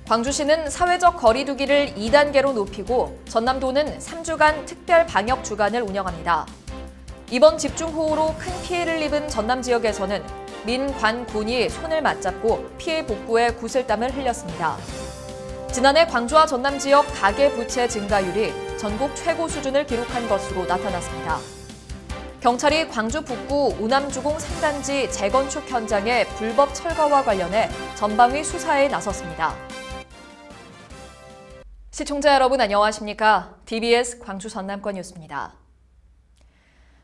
광주시는 사회적 거리 두기를 2단계로 높이고 전남도는 3주간 특별 방역 주간을 운영합니다. 이번 집중호우로 큰 피해를 입은 전남 지역에서는 민, 관, 군이 손을 맞잡고 피해 복구에 구슬땀을 흘렸습니다. 지난해 광주와 전남 지역 가계 부채 증가율이 전국 최고 수준을 기록한 것으로 나타났습니다. 경찰이 광주 북구 우남주공 3단지 재건축 현장의 불법 철거와 관련해 전방위 수사에 나섰습니다. 시청자 여러분 안녕하십니까? DBS 광주 전남권 뉴스입니다.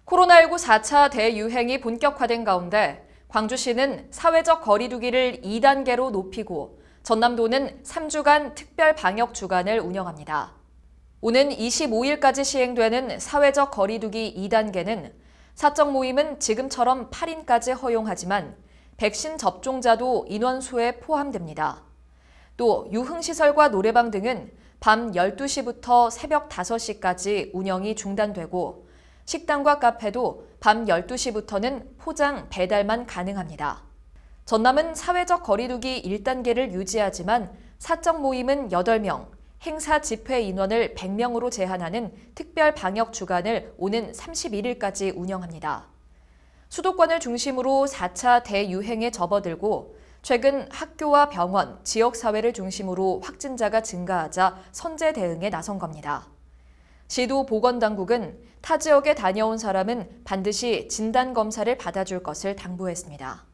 코로나19 4차 대유행이 본격화된 가운데 광주시는 사회적 거리 두기를 2단계로 높이고 전남도는 3주간 특별 방역 주간을 운영합니다. 오는 25일까지 시행되는 사회적 거리 두기 2단계는 사적 모임은 지금처럼 8인까지 허용하지만 백신 접종자도 인원수에 포함됩니다. 또 유흥시설과 노래방 등은 밤 12시부터 새벽 5시까지 운영이 중단되고 식당과 카페도 밤 12시부터는 포장, 배달만 가능합니다. 전남은 사회적 거리두기 1단계를 유지하지만 사적 모임은 8명, 행사 집회 인원을 100명으로 제한하는 특별 방역 주간을 오는 31일까지 운영합니다. 수도권을 중심으로 4차 대유행에 접어들고 최근 학교와 병원, 지역사회를 중심으로 확진자가 증가하자 선제 대응에 나선 겁니다. 시도 보건당국은 타 지역에 다녀온 사람은 반드시 진단검사를 받아줄 것을 당부했습니다.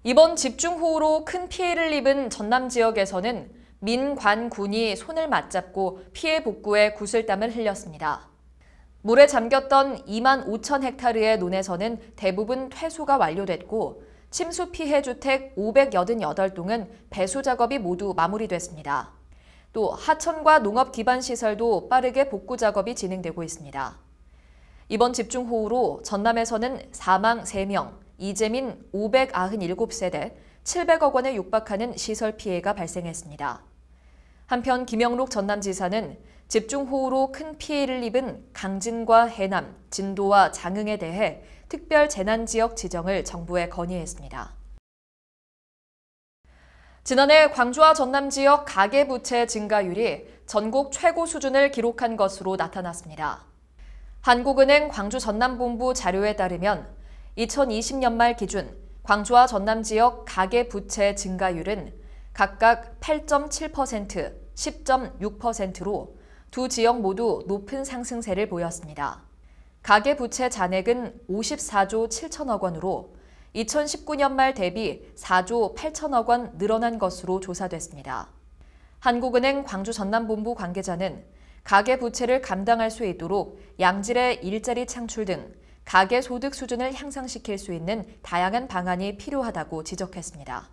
이번 집중호우로 큰 피해를 입은 전남 지역에서는 민, 관, 군이 손을 맞잡고 피해 복구에 구슬땀을 흘렸습니다. 물에 잠겼던 2만 5천 헥타르의 논에서는 대부분 퇴소가 완료됐고 침수 피해 주택 588동은 배수 작업이 모두 마무리됐습니다. 또 하천과 농업 기반 시설도 빠르게 복구 작업이 진행되고 있습니다. 이번 집중호우로 전남에서는 사망 3명, 이재민 597세대, 700억 원에 육박하는 시설 피해가 발생했습니다. 한편 김영록 전남지사는 집중호우로 큰 피해를 입은 강진과 해남, 진도와 장흥에 대해 특별 재난지역 지정을 정부에 건의했습니다. 지난해 광주와 전남 지역 가계부채 증가율이 전국 최고 수준을 기록한 것으로 나타났습니다. 한국은행 광주 전남본부 자료에 따르면 2020년 말 기준 광주와 전남 지역 가계부채 증가율은 각각 8.7%, 10.6%로 두 지역 모두 높은 상승세를 보였습니다. 가계부채 잔액은 54조 7천억 원으로 2019년 말 대비 4조 8천억 원 늘어난 것으로 조사됐습니다. 한국은행 광주 전남본부 관계자는 가계부채를 감당할 수 있도록 양질의 일자리 창출 등 가계소득 수준을 향상시킬 수 있는 다양한 방안이 필요하다고 지적했습니다.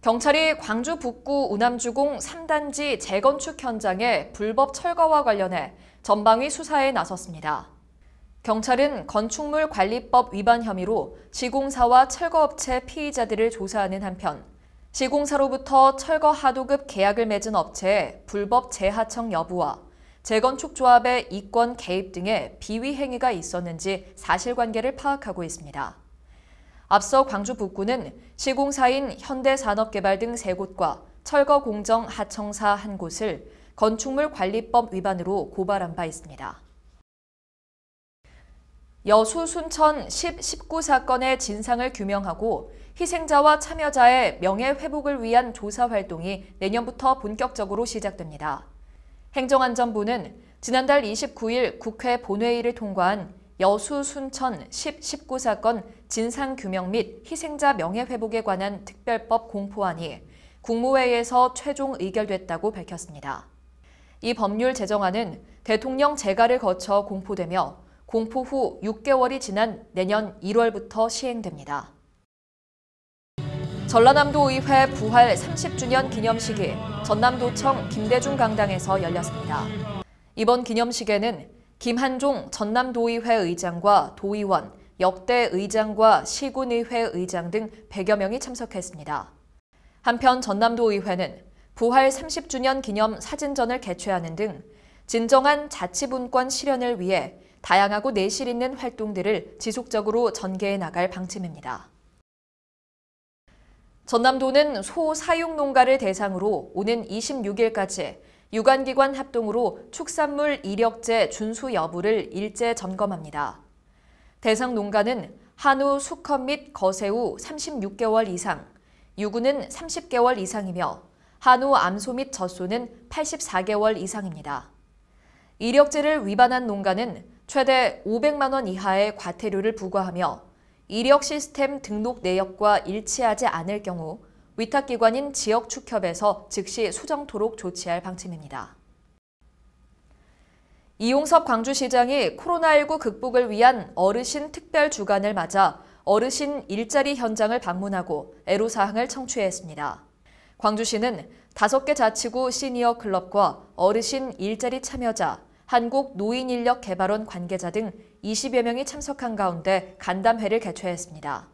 경찰이 광주 북구 우남주공 3단지 재건축 현장의 불법 철거와 관련해 전방위 수사에 나섰습니다. 경찰은 건축물 관리법 위반 혐의로 시공사와 철거업체 피의자들을 조사하는 한편 시공사로부터 철거 하도급 계약을 맺은 업체의 불법 재하청 여부와 재건축 조합의 이권 개입 등의 비위 행위가 있었는지 사실관계를 파악하고 있습니다. 앞서 광주 북구는 시공사인 현대산업개발 등 3곳과 철거공정 하청사 1곳을 건축물 관리법 위반으로 고발한 바 있습니다. 여수 순천 10.19 사건의 진상을 규명하고 희생자와 참여자의 명예회복을 위한 조사 활동이 내년부터 본격적으로 시작됩니다. 행정안전부는 지난달 29일 국회 본회의를 통과한 여수 순천 10.19 사건 진상규명 및 희생자 명예회복에 관한 특별법 공포안이 국무회의에서 최종 의결됐다고 밝혔습니다. 이 법률 제정안은 대통령 재가를 거쳐 공포되며 공포 후 6개월이 지난 내년 1월부터 시행됩니다. 전라남도의회 부활 30주년 기념식이 전남도청 김대중 강당에서 열렸습니다. 이번 기념식에는 김한종 전남도의회 의장과 도의원, 역대 의장과 시군의회 의장 등 100여 명이 참석했습니다. 한편 전남도의회는 부활 30주년 기념 사진전을 개최하는 등 진정한 자치분권 실현을 위해 다양하고 내실 있는 활동들을 지속적으로 전개해 나갈 방침입니다. 전남도는 소 사육 농가를 대상으로 오는 26일까지 유관기관 합동으로 축산물 이력제 준수 여부를 일제 점검합니다. 대상 농가는 한우 수컷 및 거새우 36개월 이상, 유구는 30개월 이상이며 한우 암소 및 젖소는 84개월 이상입니다. 이력제를 위반한 농가는 최대 500만 원 이하의 과태료를 부과하며 이력 시스템 등록 내역과 일치하지 않을 경우 위탁기관인 지역축협에서 즉시 수정토록 조치할 방침입니다. 이용섭 광주시장이 코로나19 극복을 위한 어르신 특별 주간을 맞아 어르신 일자리 현장을 방문하고 애로사항을 청취했습니다. 광주시는 5개 자치구 시니어 클럽과 어르신 일자리 참여자, 한국노인인력개발원 관계자 등 20여 명이 참석한 가운데 간담회를 개최했습니다.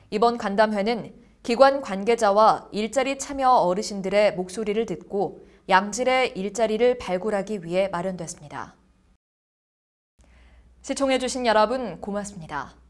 이번 간담회는 기관 관계자와 일자리 참여 어르신들의 목소리를 듣고 양질의 일자리를 발굴하기 위해 마련됐습니다. 시청해주신 여러분 고맙습니다.